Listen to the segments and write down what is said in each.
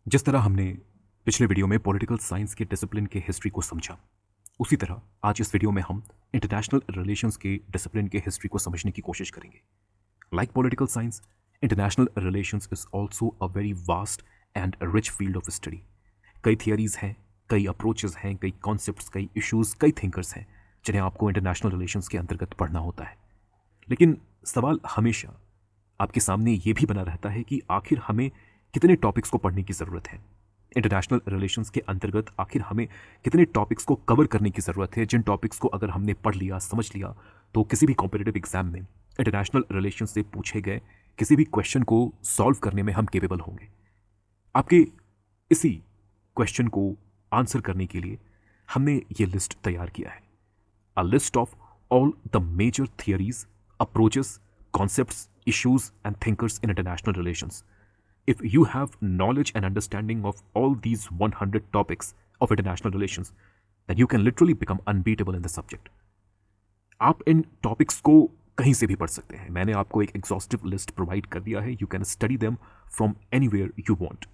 जिस तरह हमने पिछले वीडियो में पॉलिटिकल साइंस के डिसिप्लिन के हिस्ट्री को समझा, उसी तरह आज इस वीडियो में हम इंटरनेशनल रिलेशंस के डिसिप्लिन के हिस्ट्री को समझने की कोशिश करेंगे। Like political science, international relations is also a very vast and rich field of study. कई थियरीज हैं, कई अप्रोचेस हैं, कई कॉन्सेप्ट्स, कई इश्यूज, कई थिंकर्स हैं जिन्हें आपको इंटरनेशनल रिलेशंस के अंतर्गत पढ़ना होता है। लेकिन सवाल हमेशा आपके सामने ये भी बना रहता है कि आखिर हमें कितने टॉपिक्स को पढ़ने की ज़रूरत है। इंटरनेशनल रिलेशंस के अंतर्गत आखिर हमें कितने टॉपिक्स को कवर करने की ज़रूरत है, जिन टॉपिक्स को अगर हमने पढ़ लिया, समझ लिया, तो किसी भी कॉम्पिटिटिव एग्जाम में इंटरनेशनल रिलेशन से पूछे गए किसी भी क्वेश्चन को सॉल्व करने में हम केपेबल होंगे। आपके इसी क्वेश्चन को आंसर करने के लिए हमने ये लिस्ट तैयार किया है। A list of all the major theories, approaches, concepts, issues, and thinkers in international relations. If you have knowledge and understanding of all these 100 topics of international relations, then you can literally become unbeatable in the subject. आप इन topics को कहीं से भी पढ़ सकते हैं। मैंने आपको एक एग्जॉस्टिव लिस्ट प्रोवाइड कर दिया है। You can study them from anywhere you want.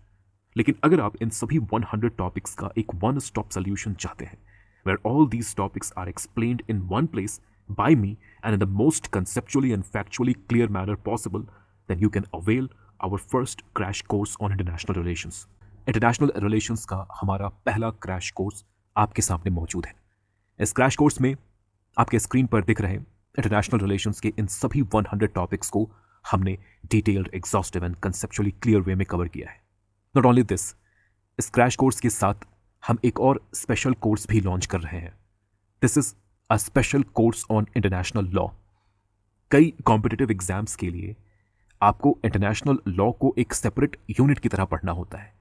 लेकिन अगर आप इन सभी 100 टॉपिक्स का एक वन स्टॉप सोल्यूशन चाहते हैं, where all these topics are explained in one place by me and in the most conceptually and factually clear manner possible, then you can avail our first crash course on international relations. International relations का हमारा पहला crash course आपके सामने मौजूद है। इस crash course में आपके स्क्रीन पर दिख रहे इंटरनेशनल रिलेशंस के इन सभी 100 टॉपिक्स को हमने detailed, exhaustive and conceptually clear way में कवर किया है। नॉट ओनली दिस, इस क्रैश कोर्स के साथ हम एक और स्पेशल कोर्स भी लॉन्च कर रहे हैं। This is a special course on international law. कई कॉम्पिटिटिव एग्जाम्स के लिए आपको इंटरनेशनल लॉ को एक सेपरेट यूनिट की तरह पढ़ना होता है।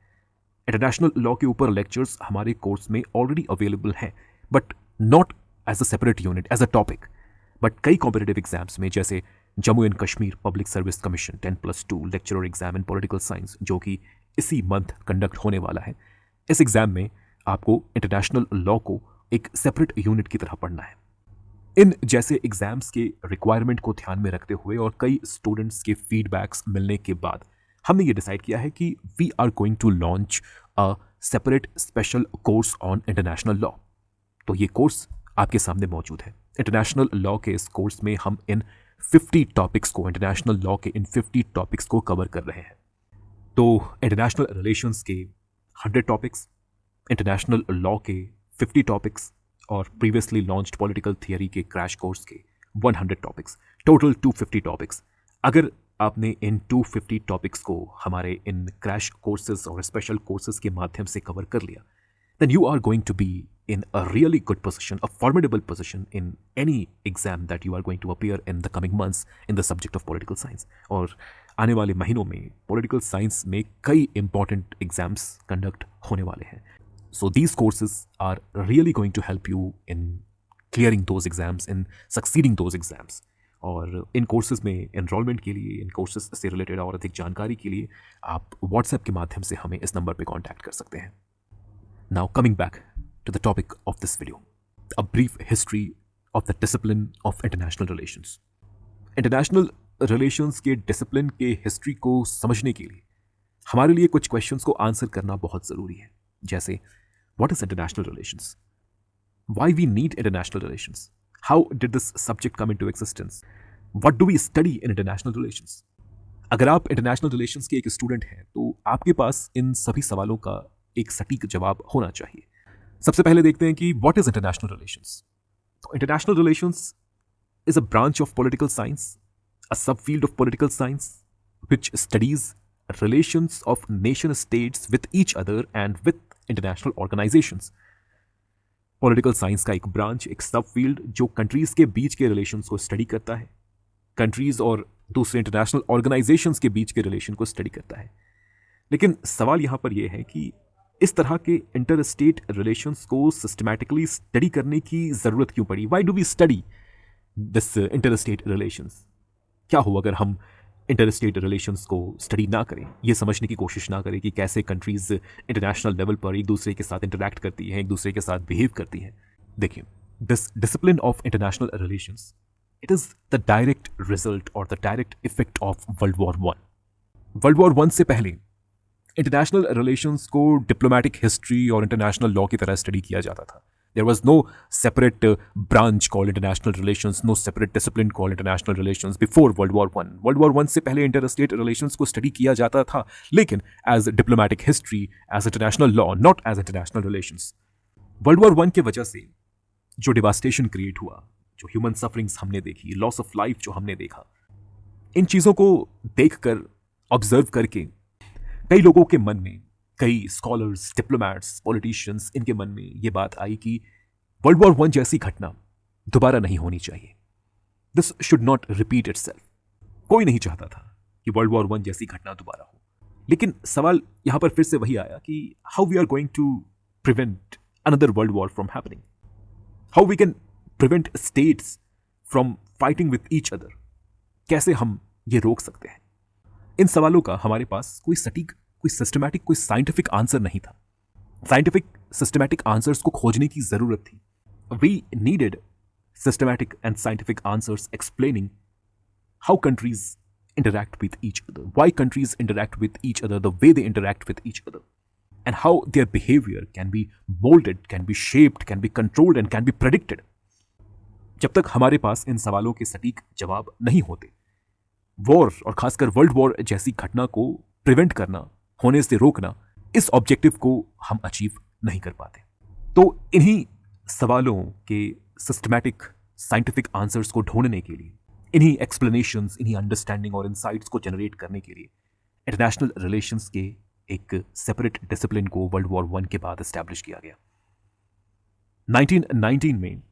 इंटरनेशनल लॉ के ऊपर लेक्चर्स हमारे कोर्स में ऑलरेडी अवेलेबल हैं, but not as a separate unit, as a topic. But कई कॉम्पिटिटिव एग्जाम्स में, जैसे Jammu and Kashmir public service commission 10+2 lecturer exam in political science, जो कि इसी मंथ कंडक्ट होने वाला है, इस एग्जाम में आपको इंटरनेशनल लॉ को एक सेपरेट यूनिट की तरह पढ़ना है। इन जैसे एग्जाम्स के रिक्वायरमेंट को ध्यान में रखते हुए और कई स्टूडेंट्स के फीडबैक्स मिलने के बाद हमने ये डिसाइड किया है कि we are going to launch a separate special course on international law. तो ये कोर्स आपके सामने मौजूद है। इंटरनेशनल लॉ के इस कोर्स में हम इन 50 टॉपिक्स को, इंटरनेशनल लॉ के इन 50 टॉपिक्स को कवर कर रहे हैं। तो इंटरनेशनल रिलेशंस के 100 टॉपिक्स, इंटरनेशनल लॉ के 50 टॉपिक्स और प्रीवियसली लॉन्च्ड पॉलिटिकल थियरी के क्रैश कोर्स के 100 टॉपिक्स, टोटल 250 टॉपिक्स। अगर आपने इन 250 टॉपिक्स को हमारे इन क्रैश कोर्सेज और स्पेशल कोर्सेज के माध्यम से कवर कर लिया, then you are going to be in a really good position, a formidable position in any exam that you are going to appear in the coming months in the subject of political science. और आने वाले महीनों में political science में कई important exams conduct होने वाले हैं। So these courses are really going to help you in clearing those exams, in succeeding those exams. और इन कोर्सेज में एनरोलमेंट के लिए, इन कोर्सेज से रिलेटेड और अधिक जानकारी के लिए आप व्हाट्सएप के माध्यम से हमें इस नंबर पर कॉन्टैक्ट कर सकते हैं। Now coming back to the topic of this video, a brief history of the discipline of international relations. International relations के डिसिप्लिन के हिस्ट्री को समझने के लिए हमारे लिए कुछ क्वेश्चंस को आंसर करना बहुत ज़रूरी है। जैसे, what is international relations? Why we need international relations? How did this subject come into existence? What do we study in international relations? अगर आप इंटरनेशनल रिलेशंस के एक स्टूडेंट हैं तो आपके पास इन सभी सवालों का एक सटीक जवाब होना चाहिए। सबसे पहले देखते हैं कि व्हाट इज इंटरनेशनल रिलेशंस। तो international relations is a branch of political science, a sub field of political science which studies relations of nation states with each other and with international organisations. Political science का एक branch, एक सब field जो countries के बीच के relations को study करता है, कंट्रीज और दूसरे इंटरनेशनल ऑर्गेनाइजेशंस के बीच के रिलेशन को स्टडी करता है। लेकिन सवाल यहां पर यह है कि इस तरह के इंटर स्टेट रिलेशंस को सिस्टमैटिकली स्टडी करने की ज़रूरत क्यों पड़ी? Why do we study this inter state relations? क्या हो अगर हम इंटर स्टेट रिलेशंस को स्टडी ना करें, ये समझने की कोशिश ना करें कि कैसे कंट्रीज इंटरनेशनल लेवल पर एक दूसरे के साथ इंटरैक्ट करती हैं, एक दूसरे के साथ बिहेव करती हैं? देखिए, this discipline of international relations, it is the direct result और the direct effect of world war one. World war one से पहले इंटरनेशनल रिलेशंस को डिप्लोमेटिक हिस्ट्री और इंटरनेशनल लॉ की तरह स्टडी किया जाता था. There was no separate branch called international relations, no separate discipline called international relations before World War I. World War I से पहले interstate relations को study किया जाता था, लेकिन as diplomatic history, as international law, not as international relations. World War I की वजह से जो devastation create हुआ, जो human sufferings हमने देखी, loss of life जो हमने देखा, इन चीज़ों को देखकर, observe करके, कई लोगों के मन में, कई स्कॉलर्स, डिप्लोमैट्स, पॉलिटिशियंस, इनके मन में ये बात आई कि वर्ल्ड वॉर वन जैसी घटना दोबारा नहीं होनी चाहिए. This should not repeat itself. कोई नहीं चाहता था कि वर्ल्ड वॉर वन जैसी घटना दोबारा हो. लेकिन सवाल यहां पर फिर से वही आया कि how we are going to prevent another world war from happening, how we can prevent states from fighting with each other. कैसे हम ये रोक सकते हैं? इन सवालों का हमारे पास कोई सटीक, कोई सिस्टमैटिक, कोई साइंटिफिक आंसर नहीं था. साइंटिफिक सिस्टमैटिक आंसर्स को खोजने की जरूरत थी. We needed systematic and scientific answers explaining how countries interact with each other, why countries interact with each other, the way they interact with each other, and how their behavior can be molded, can be shaped, can be controlled and can be predicted. जब तक हमारे पास इन सवालों के सटीक जवाब नहीं होते, war और खासकर वर्ल्ड वॉर जैसी घटना को प्रिवेंट करना, होने से रोकना, इस ऑब्जेक्टिव को हम अचीव नहीं कर पाते. तो इन्हीं सवालों के सिस्टमैटिक साइंटिफिक आंसर्स को ढूंढने के लिए, इन्हीं एक्सप्लेनेशंस, इन्हीं अंडरस्टैंडिंग और इनसाइट्स को जनरेट करने के लिए इंटरनेशनल रिलेशंस के एक सेपरेट डिसिप्लिन को वर्ल्ड वॉर वन के बाद एस्टैब्लिश किया गया. 1919 में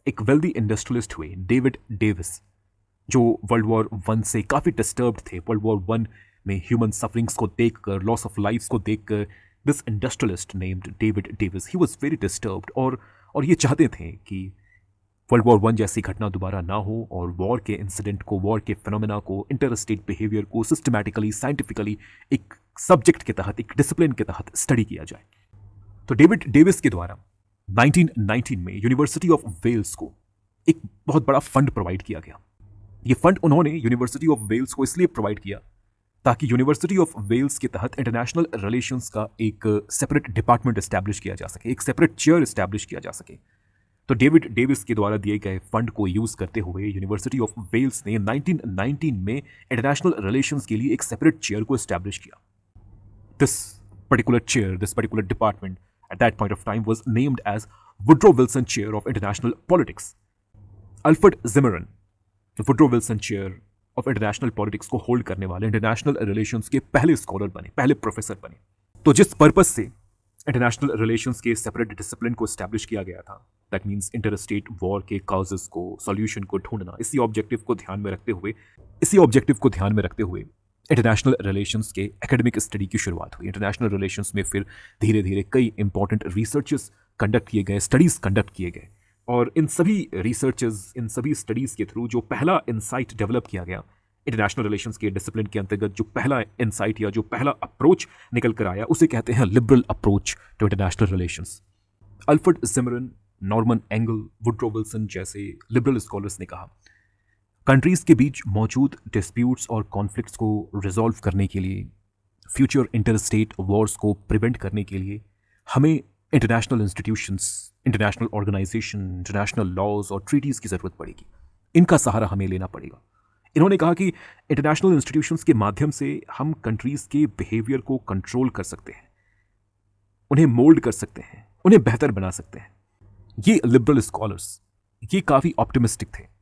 एक वेल्दी इंडस्ट्रियलिस्ट हुए डेविड डेविस, जो वर्ल्ड वॉर वन से काफ़ी डिस्टर्ब्ड थे. वर्ल्ड वॉर वन में ह्यूमन सफरिंग्स को देखकर, लॉस ऑफ लाइफ्स को देखकर, this industrialist named David Davis, he was very disturbed और ये चाहते थे कि वर्ल्ड वॉर वन जैसी घटना दोबारा ना हो और वॉर के इंसिडेंट को, वॉर के फिनोमेना को, इंटर स्टेट बिहेवियर को सिस्टमैटिकली, साइंटिफिकली एक सब्जेक्ट के तहत, एक डिसिप्लिन के तहत स्टडी किया जाए. तो डेविड डेविस के द्वारा 1919 में यूनिवर्सिटी ऑफ वेल्स को एक बहुत बड़ा फंड प्रोवाइड किया गया. ये फंड उन्होंने यूनिवर्सिटी ऑफ वेल्स को इसलिए प्रोवाइड किया ताकि यूनिवर्सिटी ऑफ वेल्स के तहत इंटरनेशनल रिलेशंस का एक सेपरेट डिपार्टमेंट एस्टैब्लिश किया जा सके, एक सेपरेट चेयर एस्टैब्लिश किया जा सके. तो डेविड डेविस के द्वारा दिए गए फंड को यूज करते हुए यूनिवर्सिटी ऑफ वेल्स ने 1919 में इंटरनेशनल रिलेशंस के लिए एक सेपरेट चेयर को एस्टैब्लिश किया. This particular chair, this particular department at that point of time was named as Woodrow Wilson Chair of International Politics. Alfred Zimmermann, Woodrow Wilson Chair of International Politics को hold करने वाले international relations के पहले scholar बने, पहले professor बने. तो जिस पर्पस से इंटरनेशनल रिलेशंस के सेपरेट डिसिप्लिन को एस्टैब्लिश किया गया था, that means inter state war के काउजेस को, सॉल्यूशन को ढूंढना, इसी ऑब्जेक्टिव को ध्यान में रखते हुए इंटरनेशनल रिलेशंस के एकेडमिक स्टडी की शुरुआत हुई. इंटरनेशनल रिलेशंस में फिर धीरे धीरे कई इंपॉर्टेंट रिसर्चेस कंडक्ट किए गए, स्टडीज़ कंडक्ट किए गए, और इन सभी रिसर्चेस, इन सभी स्टडीज़ के थ्रू जो पहला इंसाइट डेवलप किया गया इंटरनेशनल रिलेशंस के डिसिप्लिन के अंतर्गत, जो पहला इंसाइट या जो पहला अप्रोच निकल कर आया, उसे कहते हैं liberal approach to international relations. Alfred Zimmerman, Norman Angell, Woodrow Wilson जैसे लिबरल स्कॉलर्स ने कहा, कंट्रीज़ के बीच मौजूद डिस्प्यूट्स और कॉन्फ्लिक्ट्स को रिजॉल्व करने के लिए, फ्यूचर इंटर स्टेट वॉर्स को प्रिवेंट करने के लिए हमें international institutions, international organization, international laws और ट्रीटीज़ की ज़रूरत पड़ेगी. इनका सहारा हमें लेना पड़ेगा. इन्होंने कहा कि इंटरनेशनल इंस्टीट्यूशंस के माध्यम से हम कंट्रीज़ के बिहेवियर को कंट्रोल कर सकते हैं, उन्हें मोल्ड कर सकते हैं, उन्हें बेहतर बना सकते हैं. ये लिबरल स्कॉलर्स ये काफ़ी ऑप्टिमिस्टिक थे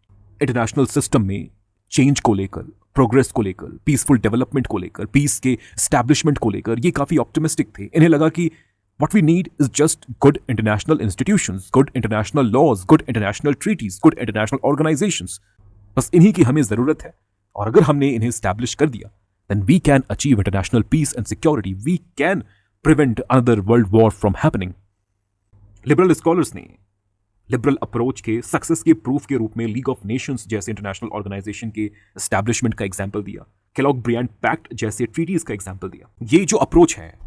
इंटरनेशनल सिस्टम में चेंज को लेकर, प्रोग्रेस को लेकर, पीसफुल डेवलपमेंट को लेकर, पीस के एस्टैब्लिशमेंट को लेकर. ये काफ़ी ऑप्टिमिस्टिक थे. इन्हें लगा कि what we need is just good international institutions, good international laws, good international treaties, good international organizations. बस इन्हीं की हमें ज़रूरत है, और अगर हमने इन्हें एस्टैब्लिश कर दिया, then we can achieve international peace and security, we can prevent another world war from happening. Liberal scholars ने लिबरल अप्रोच के सक्सेस के प्रूफ के रूप में लीग ऑफ नेशंस जैसे इंटरनेशनल ऑर्गेनाइजेशन के एस्टैब्लिशमेंट का एग्जाम्पल दिया, केलॉग-ब्रियांट पैक्ट जैसे ट्रीटीज का एग्जाम्पल दिया. ये जो अप्रोच है,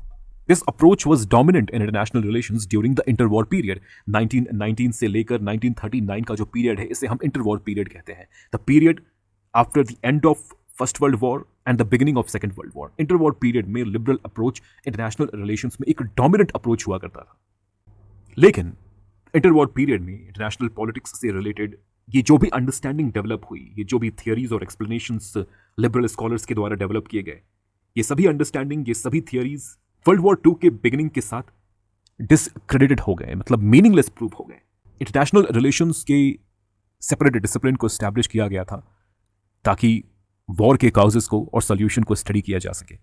this approach was dominant in international relations during the inter war period. 1919 से लेकर 1939 का जो पीरियड है, इसे हम इंटर वॉर पीरियड कहते हैं. The period after the end of first world war and the beginning of second world war, inter war period में लिबरल अप्रोच इंटरनेशनल रिलेशंस में एक डोमिनेंट अप्रोच हुआ करता था। लेकिन इंटर वॉर पीरियड में इंटरनेशनल पॉलिटिक्स से रिलेटेड ये जो भी अंडरस्टैंडिंग डेवलप हुई, ये जो भी थियरीज और एक्सप्लेनेशंस लिबरल स्कॉलर्स के द्वारा डेवलप किए गए, ये सभी अंडरस्टैंडिंग, ये सभी थियरीज वर्ल्ड वॉर II के बिगिनिंग के साथ डिसक्रेडिटेड हो गए, मतलब मीनिंगलेस प्रूव हो गए। इंटरनेशनल रिलेशंस के सेपरेट डिसिप्लिन को एस्टैब्लिश किया गया था ताकि वॉर के काउजेस को और सोल्यूशन को स्टडी किया जा सके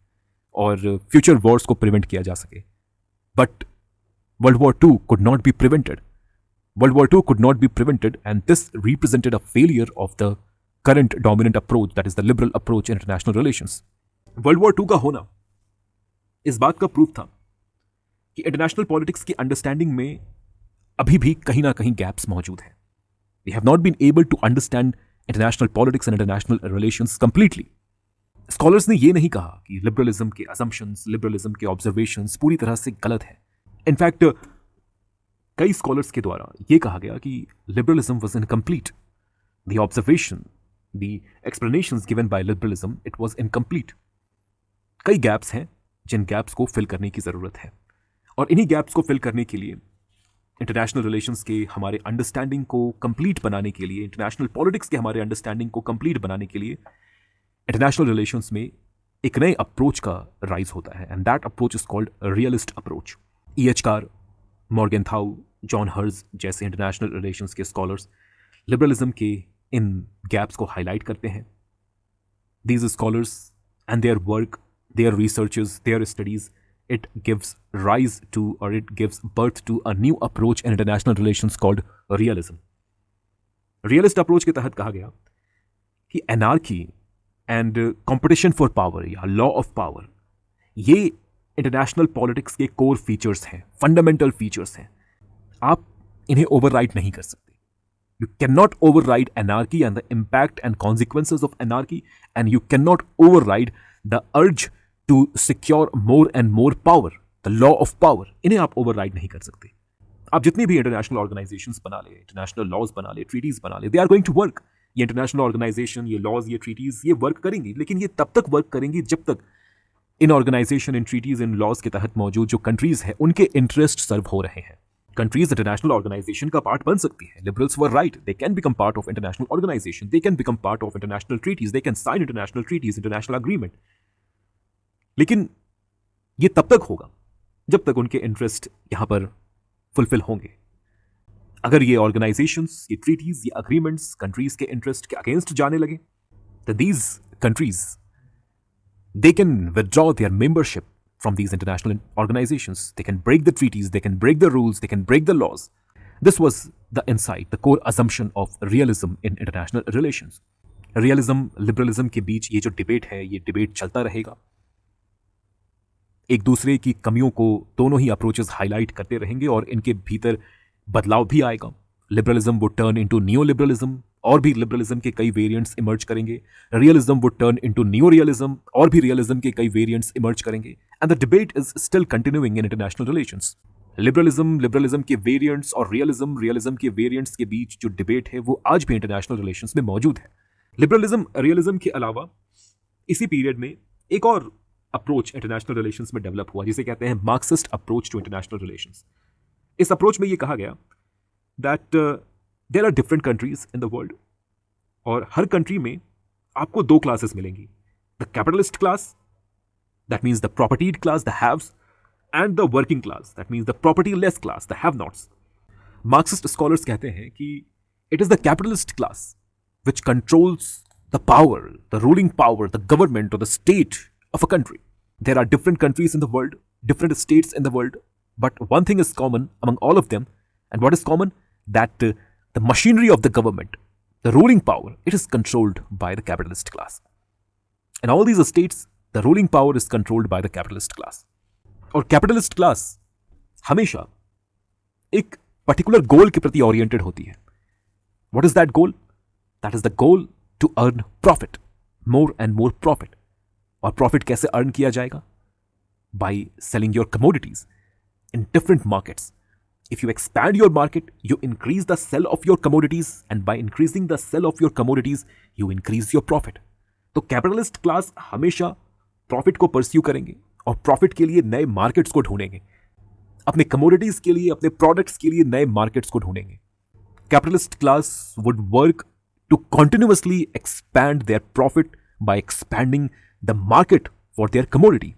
और फ्यूचर वॉर्स को प्रिवेंट किया जा सके। But World War II could not be prevented. World War II could not be prevented, and this represented a failure of the current dominant approach, that is the liberal approach in international relations. World War II का होना इस बात का proof था कि international politics की understanding में अभी भी कहीं ना कहीं गैप्स मौजूद हैं. We have not been able to understand international politics and international relations completely. Scholars ने ये नहीं कहा कि लिबरलिज्म के असम्पशंस, लिबरलिज्म के ऑब्जर्वेशंस पूरी तरह से गलत है. इनफैक्ट कई स्कॉलर्स के द्वारा यह कहा गया कि liberalism was incomplete. The observation, the explanations given by liberalism, it was incomplete. कई गैप्स हैं जिन गैप्स को फिल करने की ज़रूरत है, और इन्हीं गैप्स को फिल करने के लिए, इंटरनेशनल रिलेशंस के हमारे अंडरस्टैंडिंग को कंप्लीट बनाने के लिए, इंटरनेशनल पॉलिटिक्स के हमारे अंडरस्टैंडिंग को कंप्लीट बनाने के लिए इंटरनेशनल रिलेशंस में एक नए अप्रोच का राइज होता है, and that approach is called realist approach. E.H. Carr, Morgenthau, John Herz जैसे इंटरनेशनल रिलेशंस के स्कॉलर्स लिबरलिज्म के इन गैप्स को हाईलाइट करते हैं. These scholars and their work, their researches, their studies, it gives rise to, or it gives birth to, a new approach in international relations called realism. Realist approach के तहत कहा गया कि anarchy and competition for power या law of power, ये international politics के core features हैं, fundamental features हैं. आप इन्हें ओवरराइड नहीं कर सकते. You cannot override anarchy and the impact and consequences of anarchy, and you cannot override the urge to secure more and more power, the law of power. इन्हें आप override नहीं कर सकते. आप जितनी भी इंटरनेशनल ऑर्गेनाइजेशंस बना ले, इंटरनेशनल लॉज बना ले, ट्रीटीज बना ले, they are going to work. ये इंटरनेशनल ऑर्गेनाइजेशन, ये लॉज, ये ट्रीटीज, ये वर्क करेंगी, लेकिन ये तब तक वर्क करेंगी जब तक इन ऑर्गेनाइजेशन, इन ट्रीटीज, इन लॉज के तहत मौजूद जो कंट्रीज हैं उनके इंटरेस्ट सर्व हो रहे हैं. कंट्रीज इंटरनेशनल ऑर्गेनाइजेशन का पार्ट बन सकती हैं. Liberals were right, they can become part of international organization, they can become part of international treaties, they can sign international treaties, international agreement. लेकिन ये तब तक होगा जब तक उनके इंटरेस्ट यहां पर फुलफिल होंगे. अगर ये ऑर्गेनाइजेशंस, ये ट्रीटीज, ये अग्रीमेंट्स कंट्रीज के इंटरेस्ट के अगेंस्ट जाने लगे, तो these countries they can withdraw their membership from these international organizations. They can break the treaties, they can break the rules, they can break the laws. This was the insight, the core assumption of realism in international relations. Realism, liberalism के बीच ये जो debate है, ये debate चलता रहेगा. एक दूसरे की कमियों को दोनों ही अप्रोचेस हाईलाइट करते रहेंगे और इनके भीतर बदलाव भी आएगा. Liberalism would turn into neo liberalism, और भी लिबरलिज्म के कई वेरिएंट्स इमर्ज करेंगे. Realism would turn into neo realism, और भी रियलिज्म के कई वेरिएंट्स इमर्ज करेंगे. And the debate is still continuing in international relations. Liberalism के वेरिएंट्स और रियलिज्म के वेरिएंट्स के बीच जो डिबेट है वो आज भी इंटरनेशनल रिलेशंस में मौजूद है. रियलिज्म के अलावा इसी पीरियड में एक और अप्रोच इंटरनेशनल रिलेशंस में डेवलप हुआ जिसे कहते हैं Marxist approach to international relations. इस अप्रोच में ये कहा गया that there are different countries in the world, और हर कंट्री में आपको दो क्लासेस मिलेंगी. The capitalist class, that means the propertied class, the haves, and the working class, that means the property less class, the have nots. Marxist scholars कहते हैं कि it is the capitalist class which controls the power, the ruling power, the government और the state of a country. There are different countries in the world, different states in the world, but one thing is common among all of them. And what is common? That the machinery of the government, the ruling power, it is controlled by the capitalist class. In all these states, the ruling power is controlled by the capitalist class. और capitalist class हमेशा एक particular goal के प्रति oriented होती है. What is that goal? That is the goal to earn profit, more and more profit. और profit कैसे earn किया जाएगा? By selling your commodities in different markets. If you expand your market, you increase the sale of your commodities, and by increasing the sale of your commodities, you increase your profit. तो capitalist class हमेशा profit को pursue करेंगे और profit के लिए नए markets को ढूंढेंगे, अपने कमोडिटीज के लिए, अपने प्रोडक्ट्स के लिए नए मार्केट्स को ढूंढेंगे। Capitalist class would work to continuously expand their profit by expanding the market for their commodity.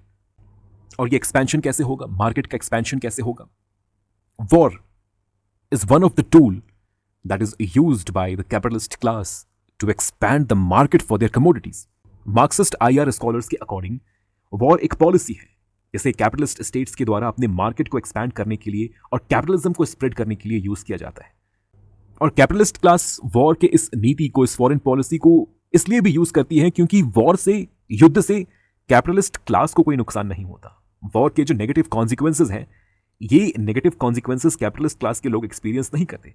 और ये एक्सपेंशन कैसे होगा? मार्केट का एक्सपेंशन कैसे होगा? War is one of the tool that is used by the capitalist class to expand the market for their commodities. Marxist IR scholars के according war एक policy है जिसे कैपिटलिस्ट स्टेट्स के द्वारा अपने मार्केट को एक्सपैंड करने के लिए और कैपिटलिज्म को स्प्रेड करने के लिए यूज किया जाता है। और कैपिटलिस्ट क्लास वॉर के इस नीति को, इस फॉरेन पॉलिसी को इसलिए भी यूज करती है क्योंकि वॉर से, युद्ध से कैपिटलिस्ट क्लास को कोई नुकसान नहीं होता। वॉर के जो नेगेटिव कॉन्सिक्वेंसेज हैं, ये नेगेटिव कॉन्सिक्वेंसेज कैपिटलिस्ट क्लास के लोग एक्सपीरियंस नहीं करते।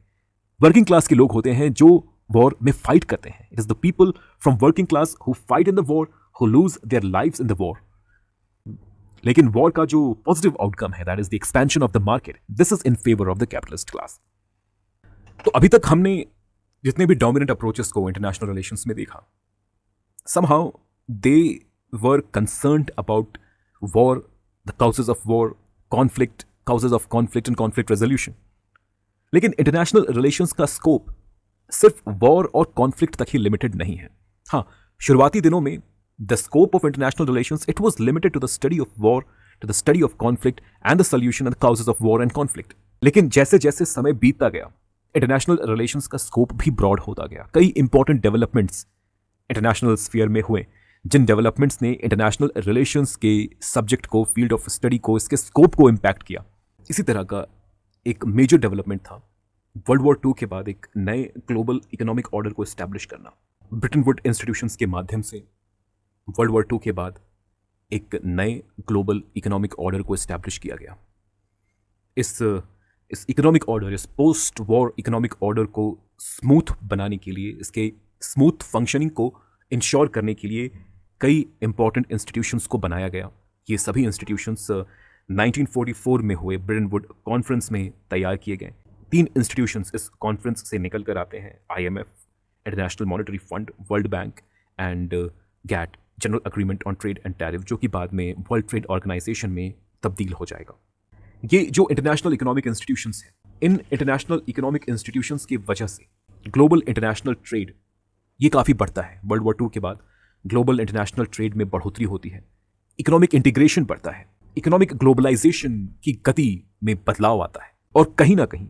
वर्किंग क्लास के लोग होते हैं जो वॉर में फाइट करते हैं। It is the people from working class who fight in the war, who lose their lives in the war. लेकिन वॉर का जो पॉजिटिव आउटकम है, that is the expansion of the market, this is in favour of the capitalist class. तो अभी तक हमने जितने भी डोमिनेंट अप्रोचेस को इंटरनेशनल रिलेशंस में देखा, somehow they were concerned about war, the causes of war, conflict, causes of conflict and conflict resolution. लेकिन इंटरनेशनल रिलेशंस का स्कोप सिर्फ वॉर और कॉन्फ्लिक्ट तक ही लिमिटेड नहीं है। हाँ, शुरुआती दिनों में the scope of international relations it was limited to the study of war, to the study of conflict and the solution and causes of war and conflict. लेकिन जैसे जैसे समय बीतता गया, इंटरनेशनल रिलेशंस का स्कोप भी ब्रॉड होता गया। कई इंपॉर्टेंट डेवलपमेंट्स इंटरनेशनल स्फीयर में हुए, जिन डेवलपमेंट्स ने इंटरनेशनल रिलेशंस के सब्जेक्ट को, फील्ड ऑफ स्टडी को, इसके स्कोप को इम्पैक्ट किया। इसी तरह का एक मेजर डेवलपमेंट था वर्ल्ड वॉर II के बाद एक नए ग्लोबल इकोनॉमिक ऑर्डर को एस्टैब्लिश करना। ब्रिटन वुड इंस्टीट्यूशंस के माध्यम से वर्ल्ड वॉर II के बाद एक नए ग्लोबल इकोनॉमिक ऑर्डर को एस्टैब्लिश किया गया। इस इकोनॉमिक ऑर्डर, इस पोस्ट वॉर इकोनॉमिक ऑर्डर को स्मूथ बनाने के लिए, इसके स्मूथ फंक्शनिंग को इंश्योर करने के लिए कई इंपॉर्टेंट इंस्टीट्यूशंस को बनाया गया। ये सभी इंस्टीट्यूशंस 1944 में हुए ब्रिटन वुड कॉन्फ्रेंस में तैयार किए गए। 3 इंस्टीट्यूशंस इस कॉन्फ्रेंस से निकल कर आते हैं: IMF, international monetary fund, world bank and GATT, general agreement on trade and tariff, जो कि बाद में वर्ल्ड ट्रेड ऑर्गेनाइजेशन में तब्दील हो जाएगा। ये जो इंटरनेशनल इकोनॉमिक इंस्टीट्यूशंस हैं, इन इंटरनेशनल इकोनॉमिक इंस्टीट्यूशंस की वजह से ग्लोबल इंटरनेशनल ट्रेड ये काफ़ी बढ़ता है। वर्ल्ड वॉर II के बाद ग्लोबल इंटरनेशनल ट्रेड में बढ़ोतरी होती है, इकोनॉमिक इंटीग्रेशन बढ़ता है, इकोनॉमिक ग्लोबलाइजेशन की गति में बदलाव आता है। और कहीं ना कहीं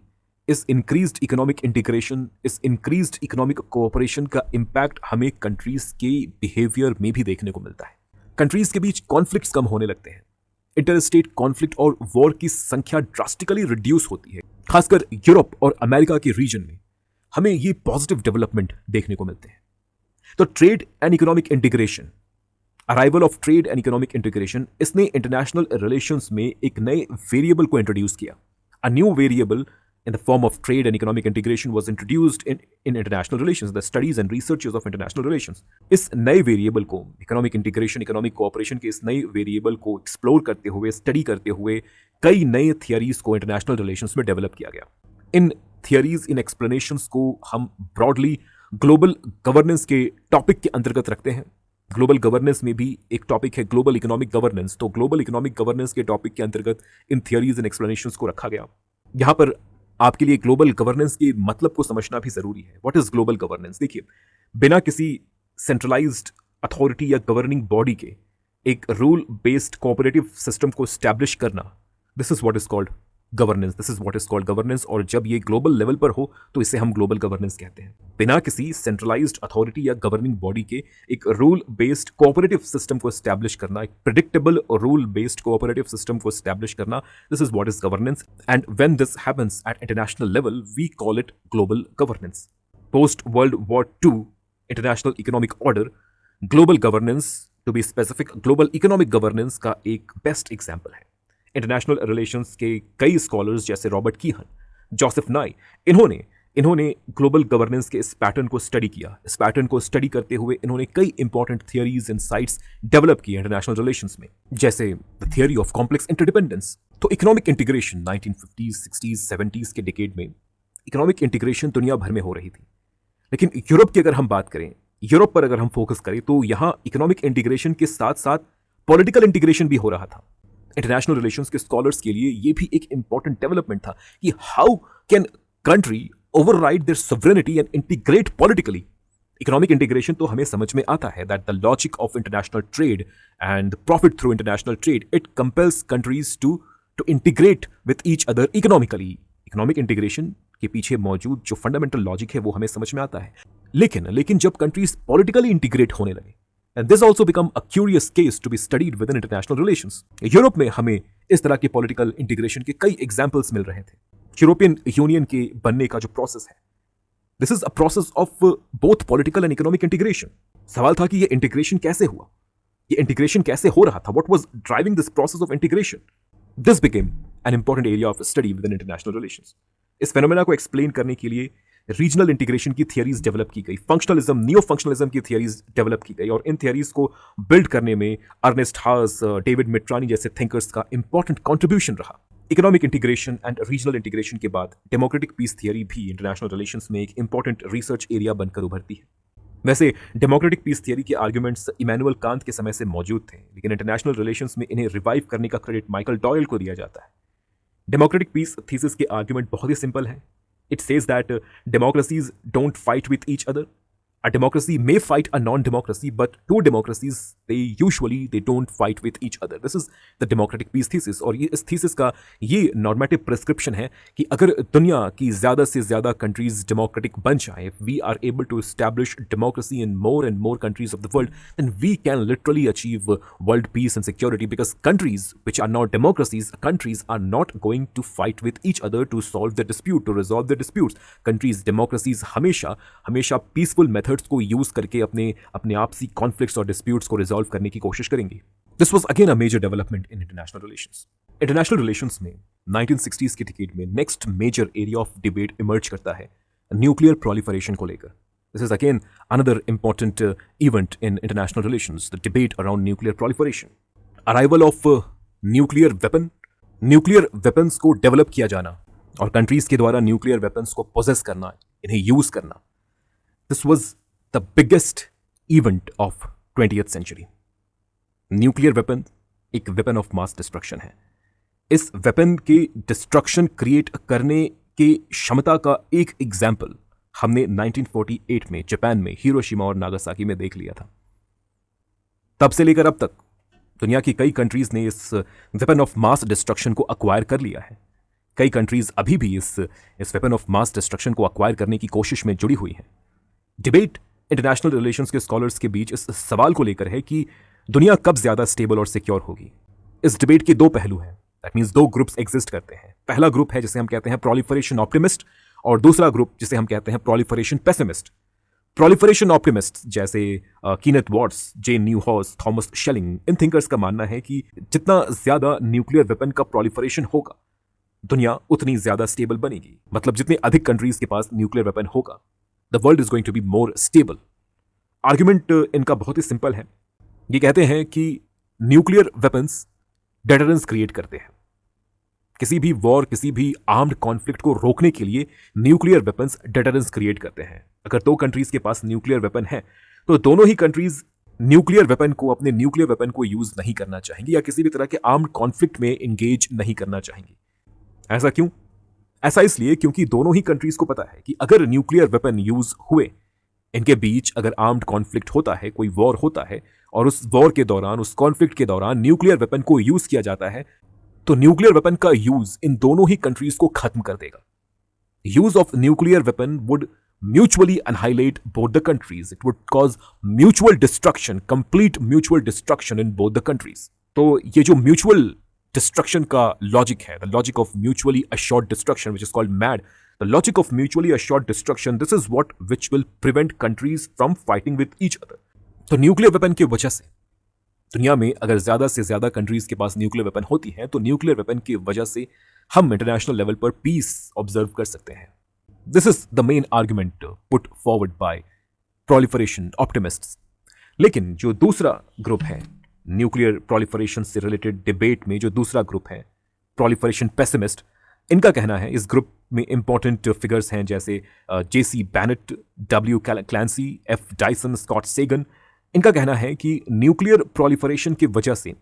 इस इंक्रीज्ड इकोनॉमिक इंटीग्रेशन, इस इंक्रीज्ड इकोनॉमिक कोऑपरेशन का इम्पैक्ट हमें कंट्रीज के बिहेवियर में भी देखने को मिलता है। कंट्रीज के बीच कॉन्फ्लिक्ट्स कम होने लगते हैं, इंटर स्टेट कॉन्फ्लिक्ट और वॉर की संख्या ड्रास्टिकली रिड्यूस होती है। खासकर यूरोप और अमेरिका के रीजन में हमें ये पॉजिटिव डेवलपमेंट देखने को मिलते हैं। तो trade and economic integration, arrival of trade and economic integration, इसने इंटरनेशनल रिलेशंस में एक नए वेरिएबल को इंट्रोड्यूस किया। A new variable in the form of trade and economic integration was introduced in international relations, the studies and researches of international relations. इस नए variable को, economic integration, economic cooperation के इस नए वेरिएबल को explore करते हुए, स्टडी करते हुए कई नए थियरीज को इंटरनेशनल रिलेशंस में डेवलप किया गया। इन थियरीज, इन एक्सप्लेनेशंस को हम ब्रॉडली ग्लोबल गवर्नेंस के टॉपिक के अंतर्गत रखते हैं। ग्लोबल गवर्नेंस में भी एक टॉपिक है ग्लोबल इकोनॉमिक गवर्नेंस, तो ग्लोबल इकोनॉमिक गवर्नेंस के टॉपिक के अंतर्गत इन थियरीज एंड एक्सप्लेनेशंस को रखा गया। यहाँ पर आपके लिए ग्लोबल गवर्नेंस के मतलब को समझना भी जरूरी है। What is global governance? देखिए, बिना किसी सेंट्रलाइज्ड अथॉरिटी या गवर्निंग बॉडी के एक रूल बेस्ड कोऑपरेटिव सिस्टम को स्टैब्लिश करना, this is what is called governance. This is what is called governance. और जब ये ग्लोबल लेवल पर हो तो इसे हम ग्लोबल गवर्नेंस कहते हैं। बिना किसी सेंट्रलाइज्ड अथॉरिटी या गवर्निंग बॉडी के एक रूल बेस्ड कोऑपरेटिव सिस्टम को स्टैब्लिश करना, एक predictable rule based cooperative system को स्टैब्लिश करना, this is what is governance. And when this happens at international level we call it global governance. Post world war II international economic order, global governance, to be specific global economic governance का एक best example है। International relations के कई scholars जैसे Robert कीहन, Joseph नाई, इन्होंने global governance के इस पैटर्न को स्टडी किया। इस पैटर्न को स्टडी करते हुए इन्होंने कई important theories and sites develop किए इंटरनेशनल रिलेशंस में, जैसे the theory of complex interdependence. तो economic integration 1950s, 60s, 70s के डिकेड में इकोनॉमिक इंटीग्रेशन दुनिया भर में हो रही थी। लेकिन यूरोप की अगर हम बात करें यूरोप पर अगर हम फोकस करें तो यहां इकोनॉमिक इंटीग्रेशन के साथ साथ पॉलिटिकल इंटीग्रेशन भी हो रहा था। इंटरनेशनल रिलेशंस के स्कॉलर्स के लिए यह भी एक इंपॉर्टेंट डेवलपमेंट था कि how can country override their sovereignty and integrate politically. Economic integration तो हमें समझ में आता है that the logic of international trade and profit through international trade it compels countries to integrate with each other economically. Economic integration के पीछे मौजूद जो फंडामेंटल लॉजिक है वो हमें समझ में आता है। लेकिन जब कंट्रीज पॉलिटिकली इंटीग्रेट होने लगे, and this also become a curious case to be studied within international relations. Europe में हमें इस तरह के पॉलिटिकल इंटीग्रेशन के कई एग्जाम्पल्स मिल रहे थे। यूरोपियन यूनियन के बनने का जो प्रोसेस है, this is a process of both political and economic integration. सवाल था कि ये इंटीग्रेशन कैसे हुआ, ये इंटीग्रेशन कैसे हो रहा था, what was driving this process of integration. This became an important area of study with in international relations. इस फेनोमेना को एक्सप्लेन करने के लिए रीजनल इंटीग्रेशन की थियरीज डेवलप की गई, फंक्शनलिज्म, नियो फंक्शनलिज्म की थियरीज डेवलप की गई, और इन थियरीज को बिल्ड करने में अर्नेस्ट हास, डेविड मिट्रानी जैसे थिंकर्स का इंपॉर्टेंट कॉन्ट्रीब्यूशन रहा। Economic integration and regional integration के बाद डेमोक्रेटिक पीस थियरी भी इंटरनेशनल रिलेशंस में एक इंपॉर्टेंट रिसर्च एरिया बनकर उभरती है। वैसे डेमोक्रेटिक पीस थियरी के आर्ग्यूमेंट्स इमैनुअल कांत के समय से मौजूद थे, लेकिन इंटरनेशनल रिलेशंस में इन्हें रिवाइव करने का क्रेडिट माइकल डॉयल को दिया जाता है। डेमोक्रेटिक पीस थीसिस के आर्ग्यूमेंट बहुत ही सिंपल है। It says that democracies don't fight with each other. A democracy may fight a non-democracy, but two democracies, they don't fight with each other. This is the democratic peace thesis. और ये इस thesis का ये normative prescription है कि अगर दुनिया की ज़्यादा से ज़्यादा countries democratic बन जाए, we are able to establish democracy in more and more countries of the world, then we can literally achieve world peace and security, because countries which are not democracies, countries are not going to fight with each other to solve the dispute, to resolve the disputes. Countries, democracies हमेशा peaceful methods को use करके अपने आपसी conflicts और disputes को resolve करने की कोशिश करेंगी। This was again a major development in international relations. International relations में 1960s के डिकेड में next major area of debate emerge करता है न्यूक्लियर प्रोलिफरेशन को लेकर। This is again another important event in international relations, the debate around nuclear proliferation. Arrival of nuclear weapon, nuclear weapons को develop किया जाना और कंट्रीज के द्वारा न्यूक्लियर वेपन्स को पोजेस करना, इन्हें यूज करना, this was the biggest event of 20th century. Nuclear weapon एक वेपन ऑफ मास डिस्ट्रक्शन है। इस वेपन के डिस्ट्रक्शन क्रिएट करने के क्षमता का एक एग्जाम्पल हमने 1948 में जापान में हिरोशिमा और नागासाकी में देख लिया था। तब से लेकर अब तक दुनिया की कई कंट्रीज ने इस वेपन ऑफ मास डिस्ट्रक्शन को अक्वायर कर लिया है। कई कंट्रीज अभी भी इस वेपन ऑफ मास डिस्ट्रक्शन को अक्वायर करने की कोशिश में जुड़ी हुई हैं। डिबेट इंटरनेशनल रिलेशंस के स्कॉलर्स के बीच इस सवाल को लेकर है कि दुनिया कब ज्यादा स्टेबल और सिक्योर होगी। इस डिबेट के दो पहलू हैं, दैट मींस दो ग्रुप्स एग्जिस्ट करते हैं। पहला ग्रुप है जिसे हम कहते हैं प्रोलिफरेशन ऑप्टिमिस्ट, और दूसरा ग्रुप जिसे हम कहते हैं प्रोलिफरेशन पेसिमिस्ट। प्रोलिफरेशन ऑप्टिमिस्ट जैसे कीनेथ वॉट्स, जेन न्यूहॉस, थॉमस शेलिंग, इन थिंकर्स का मानना है कि जितना ज्यादा न्यूक्लियर वेपन का प्रोलिफरेशन होगा, दुनिया उतनी ज्यादा स्टेबल बनेगी। मतलब जितने अधिक कंट्रीज के पास न्यूक्लियर वेपन होगा, the world is going to be more stable. Argument इनका बहुत ही सिंपल है। ये कहते हैं कि न्यूक्लियर वेपन्स डेटरेंस क्रिएट करते हैं। किसी भी वॉर, किसी भी आर्म्ड कॉन्फ्लिक्ट को रोकने के लिए न्यूक्लियर वेपन्स डेटरेंस क्रिएट करते हैं। अगर दो कंट्रीज के पास न्यूक्लियर वेपन है तो दोनों ही कंट्रीज न्यूक्लियर वेपन को, अपने न्यूक्लियर वेपन को यूज नहीं करना चाहेंगी या किसी भी तरह के आर्म्ड कॉन्फ्लिक्ट में एंगेज नहीं करना चाहेंगी। ऐसा क्यों? ऐसा इसलिए क्योंकि दोनों ही कंट्रीज को पता है कि अगर न्यूक्लियर वेपन यूज हुए, इनके बीच अगर आर्म्ड कॉन्फ्लिक्ट होता है, कोई वॉर होता है, और उस वॉर के दौरान, उस कॉन्फ्लिक्ट के दौरान न्यूक्लियर वेपन को यूज किया जाता है, तो न्यूक्लियर वेपन का यूज इन दोनों ही कंट्रीज को खत्म कर देगा। Use of nuclear weapon would mutually annihilate both the countries. It would cause mutual destruction, complete mutual destruction in both the countries. तो ये जो mutual destruction का logic है, the logic of mutually assured destruction, which is called MAD, the logic of mutually assured destruction, this is what which will prevent countries from fighting with each other. तो nuclear weapon की वजह से दुनिया में अगर ज्यादा से ज्यादा कंट्रीज के पास न्यूक्लियर वेपन होती है, तो न्यूक्लियर वेपन की वजह से हम इंटरनेशनल लेवल पर पीस ऑब्जर्व कर सकते हैं। This is the main argument put forward by proliferation optimists. लेकिन जो दूसरा ग्रुप है न्यूक्लियर प्रोलिफरेशन से रिलेटेड डिबेट में, जो दूसरा ग्रुप है प्रोलिफरेशन पेसिमिस्ट, इनका कहना है, इस ग्रुप में इंपॉर्टेंट फिगर्स हैं जैसे J C Bennett, W Clancy, F Dyson, Scott Sagan. इनका कहना है कि न्यूक्लियर प्रोलिफरेशन की वजह से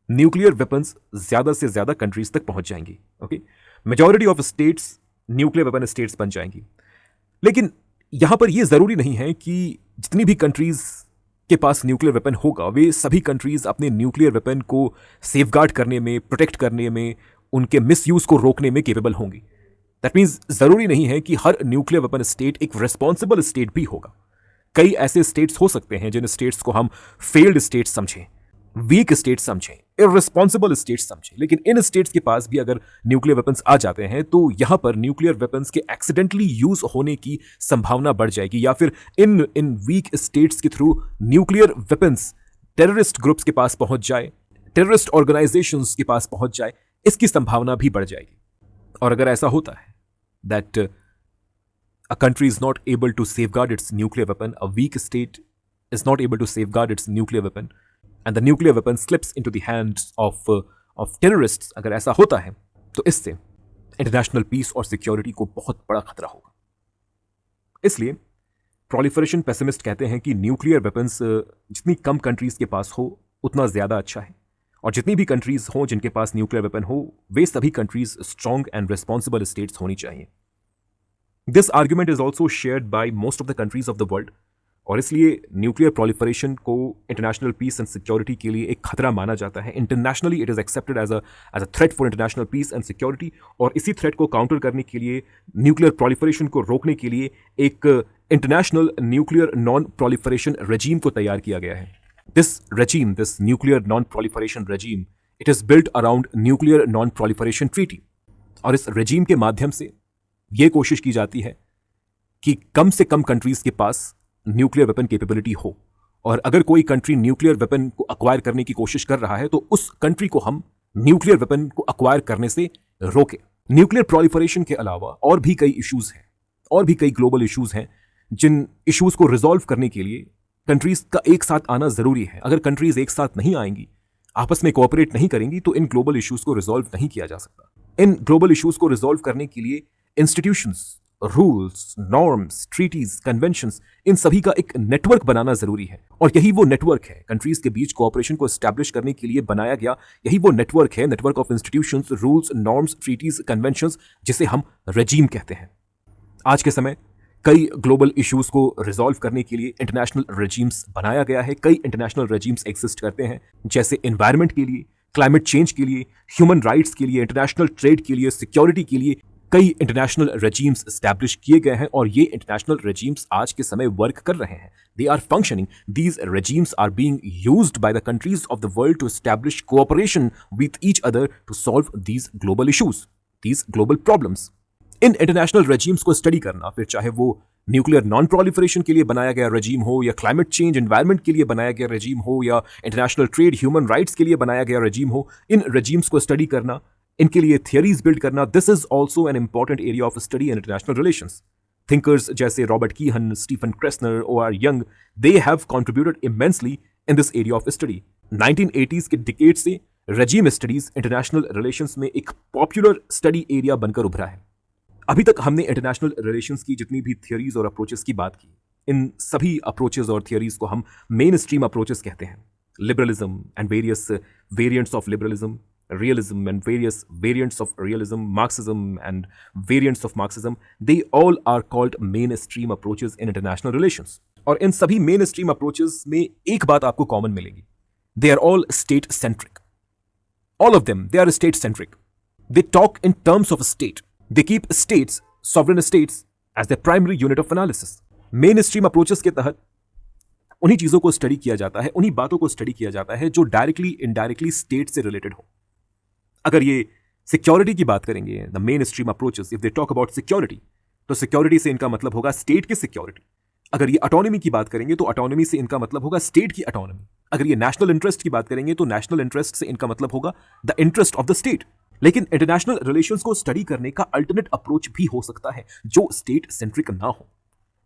न्यूक्लियर वेपन्स ज्यादा से ज्यादा कंट्रीज तक पहुंच जाएंगी। Okay, majority of states nuclear weapon states बन जाएंगी। लेकिन यहां पर यह जरूरी नहीं है कि जितनी भी कंट्रीज के पास न्यूक्लियर वेपन होगा वे सभी कंट्रीज अपने न्यूक्लियर वेपन को सेफगार्ड करने में, प्रोटेक्ट करने में, उनके मिसयूज को रोकने में केपेबल होंगी। दैट मीन्स जरूरी नहीं है कि हर न्यूक्लियर वेपन स्टेट एक रिस्पॉन्सिबल स्टेट भी होगा। कई ऐसे स्टेट्स हो सकते हैं जिन स्टेट्स को हम फेल्ड स्टेट्स समझें, वीक स्टेट्स समझें, इररिस्पॉन्सिबल स्टेट्स समझें। लेकिन इन स्टेट्स के पास भी अगर न्यूक्लियर वेपन्स आ जाते हैं तो यहां पर न्यूक्लियर वेपन्स के एक्सीडेंटली यूज होने की संभावना बढ़ जाएगी, या फिर इन वीक स्टेट्स के through nuclear weapons terrorist groups के पास पहुंच जाए, टेररिस्ट ऑर्गेनाइजेशंस के पास पहुंच जाए, इसकी संभावना भी बढ़ जाएगी। और अगर ऐसा होता है that a country is not able to safeguard its nuclear weapon, a weak state is not able to safeguard its nuclear weapon and the nuclear weapon slips into the hands of terrorists, अगर ऐसा होता है तो इससे international piece और security को बहुत बड़ा खतरा होगा। इसलिए प्रोलिफरेशन पेसिमिस्ट कहते हैं कि न्यूक्लियर वेपन्स जितनी कम कंट्रीज के पास हो उतना ज्यादा अच्छा है, और जितनी भी कंट्रीज हो जिनके पास न्यूक्लियर वेपन हो वे सभी countries strong and responsible states होनी चाहिए। This argument is also shared by most of the countries of the world, और इसलिए न्यूक्लियर प्रोलिफरेशन को इंटरनेशनल पीस एंड सिक्योरिटी के लिए एक खतरा माना जाता है। Internationally it is accepted as a threat for international peace and security, और इसी थ्रेट को काउंटर करने के लिए, न्यूक्लियर प्रोलिफरेशन को रोकने के लिए एक international nuclear non proliferation regime को तैयार किया गया है। This nuclear non proliferation regime, it is built around nuclear non proliferation treaty, और इस रेजीम के माध्यम से यह कोशिश की जाती है कि कम से कम कंट्रीज के पास न्यूक्लियर वेपन कैपेबिलिटी हो, और अगर कोई कंट्री न्यूक्लियर वेपन को अक्वायर करने की कोशिश कर रहा है तो उस कंट्री को हम न्यूक्लियर वेपन को अक्वायर करने से रोके। न्यूक्लियर प्रोलिफरेशन के अलावा और भी कई इश्यूज हैं, और भी कई ग्लोबल इश्यूज हैं जिन इश्यूज को रिजॉल्व करने के लिए कंट्रीज का एक साथ आना जरूरी है। अगर कंट्रीज एक साथ नहीं आएंगी, आपस में कोऑपरेट नहीं करेंगी, तो इन ग्लोबल इश्यूज को रिजॉल्व नहीं किया जा सकता। इन ग्लोबल इश्यूज को रिजॉल्व करने के लिए institutions, rules, norms, treaties, conventions, इन सभी का एक नेटवर्क बनाना जरूरी है, और यही वो नेटवर्क है कंट्रीज के बीच कोऑपरेशन को एस्टैब्लिश करने के लिए बनाया गया। यही वो नेटवर्क है, network of institutions, rules, norms, treaties, conventions, जिसे हम रेजीम कहते हैं। आज के समय कई ग्लोबल इश्यूज को रिजॉल्व करने के लिए इंटरनेशनल रेजीम्स बनाया गया है। कई इंटरनेशनल रेजीम्स एग्जिस्ट करते हैं, जैसे एनवायरमेंट के लिए, क्लाइमेट चेंज के लिए, ह्यूमन राइट्स के लिए, इंटरनेशनल ट्रेड के लिए, सिक्योरिटी के लिए। कई इंटरनेशनल रेजीम्स एस्टैब्लिश किए गए हैं, और ये इंटरनेशनल रेजीम्स आज के समय वर्क कर रहे हैं। They are functioning, these regimes are being used by the countries of the world to establish cooperation with each other to solve these global issues, these global problems. इन international regimes को study करना, फिर चाहे वो nuclear non proliferation के लिए बनाया गया रेजीम हो, या क्लाइमेट चेंज, एनवायरमेंट के लिए बनाया गया रेजीम हो, या इंटरनेशनल ट्रेड, ह्यूमन राइट्स के लिए बनाया गया रेजीम हो, इन रेजीम्स को स्टडी करना, इनके लिए थियरीज बिल्ड करना, this is also an important area of study in international relations. Thinkers जैसे Robert Keohane, Stephen Krasner, O R. Young, they have contributed immensely in this area of study. 1980s के decade से regime studies international relations में एक popular study area बनकर उभरा है। अभी तक हमने इंटरनेशनल रिलेशंस की जितनी भी थियरीज और अप्रोचेस की बात की, इन सभी अप्रोचेस और थियरीज को हम मेन स्ट्रीम अप्रोचेस कहते हैं। Liberalism and various variants of liberalism, realism and various variants of realism, Marxism and variants of Marxism, they all are called mainstream approaches in international relations. और इन सभी mainstream approaches में एक बात आपको common मिलेगी, they are all state centric. All of them, they are state centric. They talk in terms of a state. They keep states, sovereign states, as their primary unit of analysis. Mainstream approaches के तहत उन्हीं चीजों को study किया जाता है, उन्हीं बातों को स्टडी किया जाता है जो डायरेक्टली इनडायरेक्टली स्टेट से रिलेटेड हो। अगर ये सिक्योरिटी की बात करेंगे, the main stream approaches, if they talk about security, तो सिक्योरिटी से इनका मतलब होगा स्टेट की सिक्योरिटी। अगर ये ऑटोनॉमी की बात करेंगे तो ऑटोनॉमी से इनका मतलब होगा स्टेट की ऑटोनॉमी। अगर ये नेशनल इंटरेस्ट की बात करेंगे तो नेशनल इंटरेस्ट से इनका मतलब होगा the interest of the state. लेकिन इंटरनेशनल रिलेशंस को स्टडी करने का अल्टरनेट अप्रोच भी हो सकता है जो स्टेट सेंट्रिक ना हो।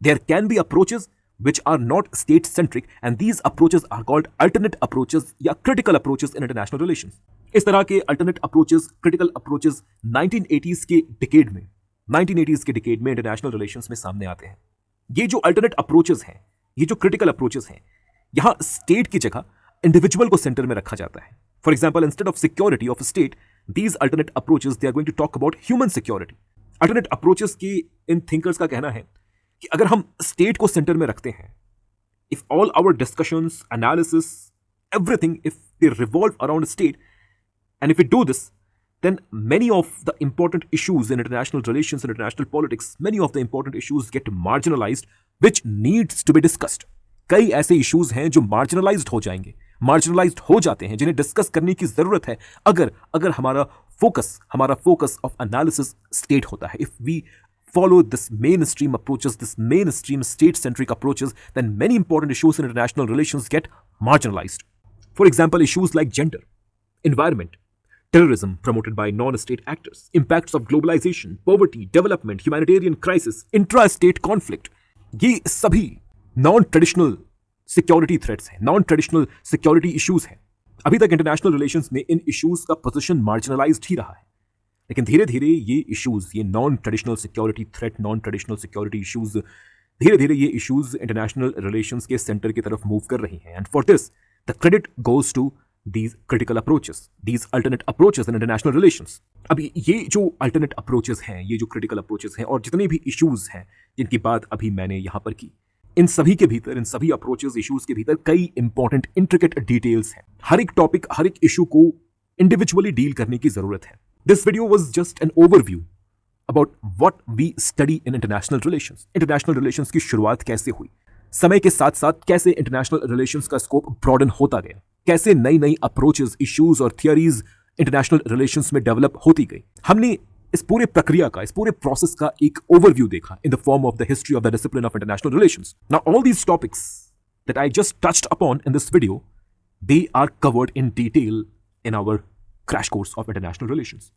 There can be approaches which are not state centric, and these approaches are called alternate approaches या critical approaches in international relations. इस तरह के alternate approaches, critical approaches 1980s के डिकेड में इंटरनेशनल रिलेशंस में सामने आते हैं. ये जो alternate approaches हैं, ये जो critical approaches हैं, यहां स्टेट की जगह इंडिविजुअल को सेंटर में रखा जाता है. For example, instead of security of state, these alternate approaches they are going to talk about human security. Alternate approaches की इन थिंकर्स का कहना है कि अगर हम स्टेट को सेंटर में रखते हैं, if all our discussions, analysis, everything, if they revolve around state, and if we do this, then many of the important issues in international relations and international politics, many of the important issues get marginalized, which needs to be discussed. कई ऐसे issues हैं जो marginalised हो जाएंगे, marginalised हो जाते हैं, जिन्हें डिस्कस करने की जरूरत है अगर हमारा फोकस ऑफ एनालिसिस स्टेट होता है. If we follow this mainstream approaches, this mainstream state-centric approaches, then many important issues in international relations get marginalized. For example, issues like gender, environment, terrorism promoted by non-state actors, impacts of globalization, poverty, development, humanitarian crisis, intra-state conflict. ये सभी non-traditional security threats हैं, non-traditional security issues हैं. अभी तक international relations में इन issues का position marginalized ही रहा है, लेकिन धीरे धीरे ये इश्यूज, ये non-traditional security threat, non-traditional security issues, धीरे धीरे ये इश्यूज इंटरनेशनल रिलेशंस के सेंटर की तरफ मूव कर रही हैं. And for this the credit goes to these critical approaches, these alternate approaches in international relations. अभी ये जो alternate approaches हैं, ये जो critical approaches हैं, और जितने भी issues हैं जिनकी बात अभी मैंने यहाँ पर की, इन सभी के भीतर, इन सभी approaches, issues के भीतर कई important intricate details हैं. हर एक topic, हर एक issue को individually deal करने की जरूरत है. This video was just an overview about what we study in international relations. International relations की शुरुआत कैसे हुई, समय के साथ साथ कैसे international relations का scope broaden होता गया, कैसे नई नई अप्रोचेस, इश्यूज और थियरीज इंटरनेशनल रिलेशंस में डेवलप होती गई. हमने इस पूरे प्रक्रिया का, इस पूरे प्रोसेस का एक ओवरव्यू देखा in the form of the history of the discipline of international relations. Now all these topics that I just touched upon in this video, they are covered in detail in our crash course of international relations.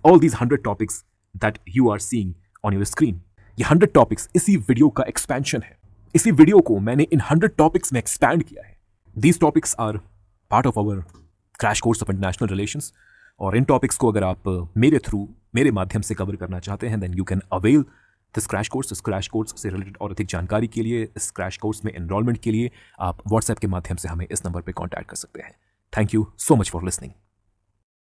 All these 100 topics that you are seeing on your screen, ये 100 topics इसी video का expansion है. इसी video को मैंने इन 100 topics में expand किया है. These topics are part of our crash course of international relations. और इन टॉपिक्स को अगर आप मेरे माध्यम से कवर करना चाहते हैं, then you can avail this crash course. इस क्रैश कोर्स से रिलेटेड और अधिक जानकारी के लिए, इस क्रैश कोर्स में एनरोलमेंट के लिए आप व्हाट्सएप के माध्यम से हमें इस नंबर पर कॉन्टैक्ट कर सकते हैं. Thank you so much for listening.